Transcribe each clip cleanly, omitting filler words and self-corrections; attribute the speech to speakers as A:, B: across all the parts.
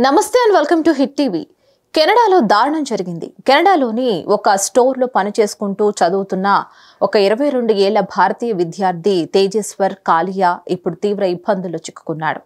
A: నమస్తే and welcome to hit TV. కెనడాలో దారుణం జరిగింది. కెనడాలోని ఒక స్టోర్లో పనిచేసుకుంటూ చదువుతున్న ఒక 22 ఏళ్ల భారతీయ విద్యార్థి తేజేశ్వర్ కాలియా ఇప్పుడు తీవ్ర ఇబ్బందుల్లో చిక్కుకున్నాడు.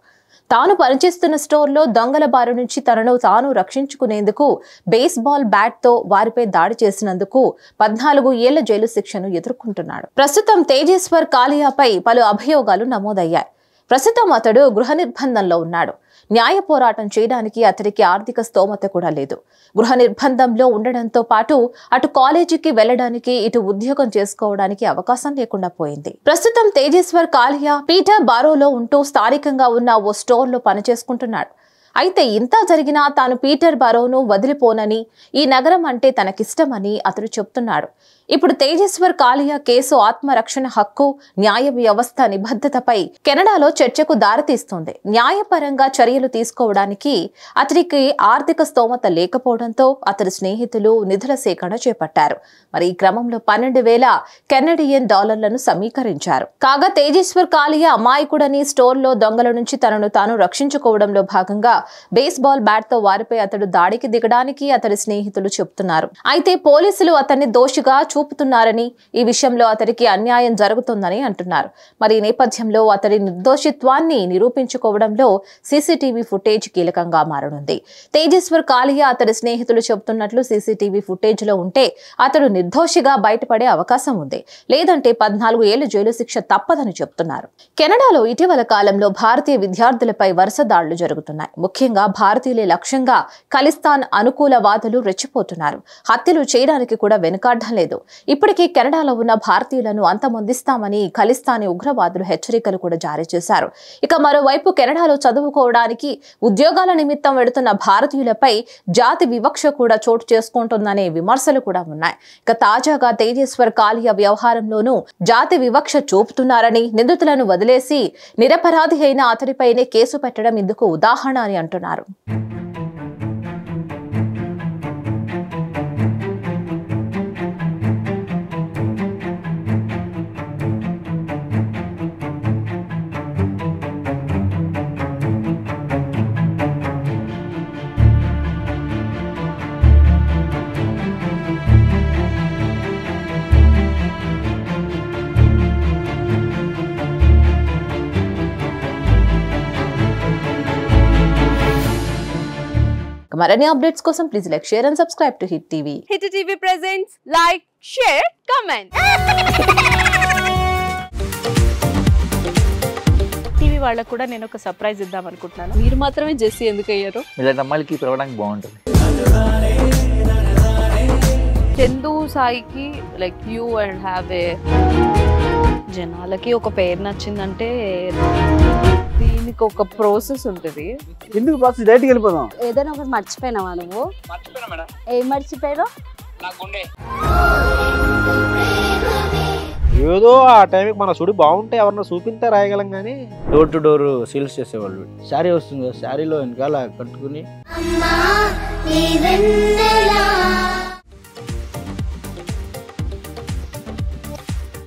A: తాను పనిచేస్తున్న స్టోర్లో దొంగల బారి నుంచి తనను తాను రక్షించుకునేందుకు బేస్బాల్ బ్యాట్తో వారిపై దాడి చేసినందుకు 14 ఏళ్ల జైలు శిక్షను ఎదుర్కొంటున్నాడు. ప్రస్తుతం తేజేశ్వర్ కాలియాపై పలు అభియోగాలు నమోదయ్యాయి. ప్రస్తుతం అతడు గృహ నిర్బంధంలో ఉన్నాడు. న్యాయ పోరాటం చేయడానికి అతడికి ఆర్థిక స్తోమత కూడా లేదు. గృహ నిర్బంధంలో ఉండడంతో పాటు అటు కాలేజీకి వెళ్లడానికి ఇటు ఉద్యోగం చేసుకోవడానికి అవకాశం లేకుండా పోయింది. ప్రస్తుతం తేజేశ్వర్ కాలియా పీటర్ బారోలో ఉంటూ స్థానికంగా ఉన్న ఓ స్టోర్లో పనిచేసుకుంటున్నాడు. అయితే ఇంత జరిగినా తాను పీటర్ బారోను వదిలిపోనని, ఈ నగరం అంటే తనకిష్టమని అతడు చెప్తున్నాడు. ఇప్పుడు తేజేశ్వర్ కాలియా కేసు ఆత్మరక్షణ హక్కు, న్యాయ వ్యవస్థ నిబద్ధతపై కెనడాలో చర్చకు దారితీస్తుంది. న్యాయపరంగా చర్యలు తీసుకోవడానికి అతడికి ఆర్థిక స్తోమత లేకపోవడంతో అతడి స్నేహితులు నిధుల సేకరణ చేపట్టారు. మరి ఈ క్రమంలో 12,000 కెనడియన్ డాలర్లను సమీకరించారు. కాగా తేజేశ్వర్ కాలియా అమాయకుడని, స్టోర్లో దొంగల నుంచి తనను తాను రక్షించుకోవడంలో భాగంగా బేస్బాల్ బ్యాట్ తో వారిపై అతడు దాడికి దిగడానికి అతడి స్నేహితులు చెబుతున్నారు. అయితే పోలీసులు అతన్ని దోషిగా చూపుతున్నారని, ఈ విషయంలో అతడికి అన్యాయం జరుగుతుందని అంటున్నారు. మరి ఈ నేపథ్యంలో అతడి నిర్దోషిత్వాన్ని నిరూపించుకోవడంలో సీసీటీవీ ఫుటేజ్ కీలకంగా మారనుంది. తేజేశ్వర్ కాలియా అతడి స్నేహితులు చెబుతున్నట్లు సీసీటీవీ ఫుటేజ్ లో ఉంటే అతడు నిర్దోషిగా బయటపడే అవకాశం ఉంది. లేదంటే 14 ఏళ్ల జైలు శిక్ష తప్పదని చెబుతున్నారు. కెనడాలో ఇటీవల కాలంలో భారతీయ విద్యార్థులపై వరుస దాడులు జరుగుతున్నాయి. ముఖ్యంగా భారతీయులే లక్ష్యంగా ఖలిస్తాన్ అనుకూలవాదులు రెచ్చిపోతున్నారు. హత్యలు చేయడానికి కూడా వెనుకాడడం లేదు. ఇప్పటికీ కెనడాలో ఉన్న భారతీయులను అంతమొందిస్తామని ఖలిస్తానీ ఉగ్రవాదులు హెచ్చరికలు కూడా జారీ చేశారు. ఇక మరోవైపు కెనడాలో చదువుకోవడానికి, ఉద్యోగాల నిమిత్తం వెడుతున్న భారతీయులపై జాతి వివక్ష కూడా చోటు చేసుకుంటుందనే విమర్శలు కూడా ఉన్నాయి. ఇక తాజాగా తేజేశ్వర్ కాలియా వ్యవహారంలోనూ జాతి వివక్ష చూపుతున్నారని, నిందితులను వదిలేసి నిరపరాధి అయిన అతడిపైనే కేసు పెట్టడం ఇందుకు ఉదాహరణ అని అంటున్నారు. మరిన్ని అప్డేట్స్ కోసం please like, share and subscribe to hit TV.
B: Hit TV presents like, share, comment. TV వాళ్ళకు కూడా నేను ఒక సర్ప్రైజ్ ఇద్దాం అనుకుంటున్నాను. మీరు మాత్రమే జెస్సీ ఎందుకు అయ్యారు?
C: ఇలాంటి అమ్మాయిలకి పిలవడానికి బాగుంటుంది.
B: చందు సాయికి like you and have a జనాలకి ఒక పేరు నచ్చిందంటే దీనికి ఒక ప్రాసెస్ ఉంటుంది.
D: ఎందుకు ప్రాసెస్ డైరెక్ట్‌గా వెళ్ళిపోదాం.
E: ఏదైనా ఒకటి మర్చిపోయినావా నువ్వు?
D: మర్చిపోయినా మేడం.
E: ఏం మర్చిపోయావు?
D: నా గుండె. ఏదో ఆ టైంకి మన సుడి బాగుంటే ఎవరన్నా చూపిస్తే రాయగలం కానీ డోర్ టు డోర్ సేల్స్ చేసేవాళ్ళు. శారీ వస్తుంది, శారీలో వెనకాల కట్టుకుని